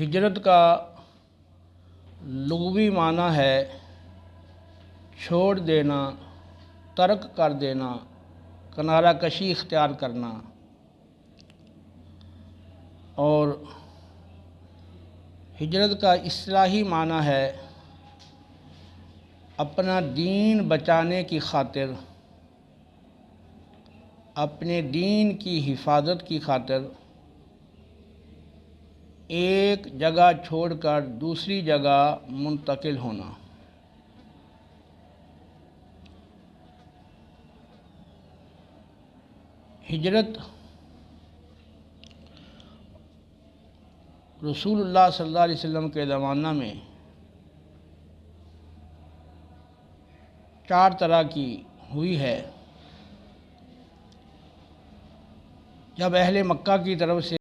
ہجرت کا لغوی معنی ہے چھوڑ دینا، ترک کر دینا، کنارہ کشی اختیار کرنا، اور ہجرت کا اصطلاحی معنی ہے اپنا دین بچانے کی خاطر، اپنے دین کی حفاظت کی خاطر ایک جگہ چھوڑ کر دوسری جگہ منتقل ہونا۔ ہجرت رسول اللہ صلی اللہ علیہ وسلم کے زمانہ میں 4 طرح کی ہوئی ہے۔ جب اہل مکہ کی طرف سے